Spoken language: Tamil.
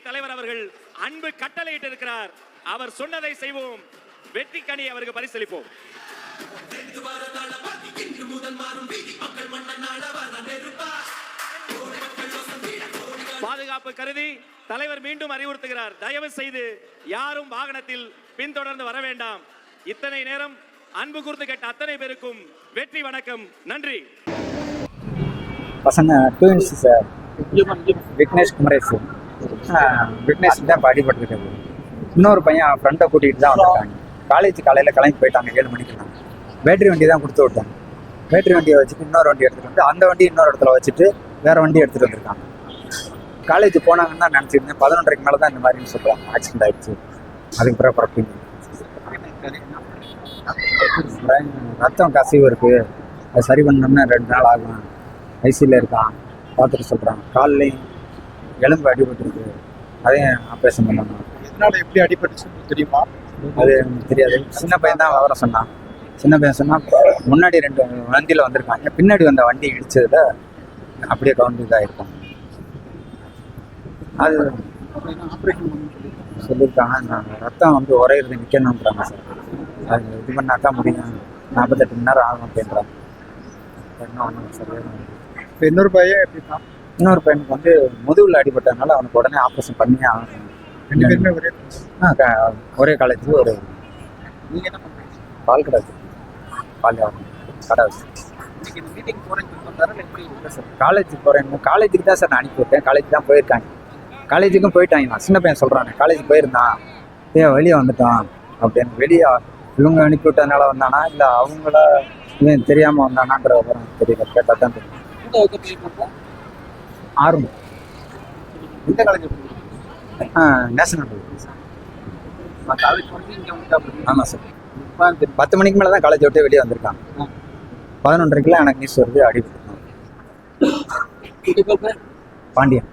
தலைவர் அவர்கள் அன்பு கட்டளையிட்டு இருக்கிறார். அவர் சொன்னதை செய்வோம். வெற்றி கனி அவருக்கு பரிசளிப்போம். பாதுகாப்பு கருதி தலைவர் மீண்டும் அறிவுறுத்துகிறார், தயவு செய்து யாரும் வாகனத்தில் பின்தொடர்ந்து வர வேண்டாம். இத்தனை நேரம் அன்பு கூர்ந்து கேட்ட அத்தனை பேருக்கும் வெற்றி வணக்கம், நன்றி. பசங்க ட்வின்ஸ் சார், விக்னேஷ் குமரேஷ். விக்னேஷ் தான் அடிபட்டுருக்காரு. இன்னொரு பையன் ஃப்ரெண்டை கூட்டிகிட்டு தான் வந்திருக்காங்க. காலேஜ் காலையில் கிளம்பி போயிட்டாங்க 7 மணிக்கு. பேட்டரி வண்டி தான் கொடுத்து விட்டாங்க. பேட்டரி வண்டியை வச்சுட்டு இன்னொரு வண்டி எடுத்துகிட்டு வந்து அந்த வண்டி இன்னொரு இடத்துல வச்சுட்டு வேறு வண்டி எடுத்துகிட்டு வந்திருக்காங்க. காலேஜ் போனாங்கன்னு தான் நினச்சிருந்தேன். 11:30 மேலே தான் இந்த மாதிரின்னு சொல்கிறாங்க. ஆக்சிடென்ட் ஆகிடுச்சு. அதுக்கு பிறகு பரப்பிங்க ரத்தம் கசிவு இருக்குது. அது சரி பண்ணோம்னா 2 நாள் ஆகும். ஐசியில் இருக்கான், பார்த்துட்டு சொல்கிறாங்க. காலையும் எலும்பு அடிபட்டுருக்கு, அதையும் ஆப்ரேஷன் பண்ணணும். இதனால் எப்படி அடிபட்டுச்சுன்னு தெரியுமா? அது எனக்கு தெரியாது. சின்ன பையன் தான் விவரம் சொன்னான். சின்ன பையன் சொன்னால் முன்னாடி 2 வண்டியில் வந்திருக்காங்க, பின்னாடி வந்த வண்டி இடிச்சதில் அப்படியே கவுண்ட் இதாக இருக்கும். அது ஆப்ரேஷன் சொல்லியிருக்காங்க. நாங்கள் ரத்தம் வந்து உரையிறது நிற்கணுன்றாங்க சார். அது இது பண்ணாக்கா முடியும், 48 மணி நேரம் ஆகும் அப்படின்றாங்க. என்ன ஒன்றும் சரியாக. இப்போ இன்னொரு பையன் எப்படின்னா, இன்னொரு பையனுக்கு வந்து முதுகில் அடிபட்டதுனால அவனுக்கு உடனே ஆப்ரேஷன் பண்ணியே ஆகணும். 2 பேருமே ஒரே காலேஜ். ஒரு நீங்கள் என்ன பண்ணுறீங்க? பால் கடை, பால் கடை வச்சு இன்னைக்கு இந்த மீட்டிங் போகிறேன்னு சொன்னாரு. எப்படி இல்லை சார், காலேஜ் போகிறேன். காலேஜுக்கு தான் சார் நான் அனுப்பி விட்டேன். காலேஜ் தான் போயிருக்காங்க. காலேஜுக்கும் போயிட்டாங்க. நான் சின்ன பையன் சொல்கிறாங்க, காலேஜ் போயிருந்தான், வெளியே வந்துட்டான் அப்படின்னு. வெளியே இவங்க அனுப்பி விட்டதுனால வந்தானா இல்லை அவங்கள இவன் தெரியாமல் வந்தானான்ற விவரம் தெரியல. கேட்டால் தான் தெரியும். ஆர்வம் எந்த காலேஜ் நேஷனல் காலேஜ் வந்து இங்கே வந்து ஆமாம் சார். 10 மணிக்கு மேலே தான் காலேஜ் விட்டு வெளியே வந்திருக்காங்க. 11:30 எனக்கு நியூஸ் வருது அடிபட்டு. பாண்டியன்.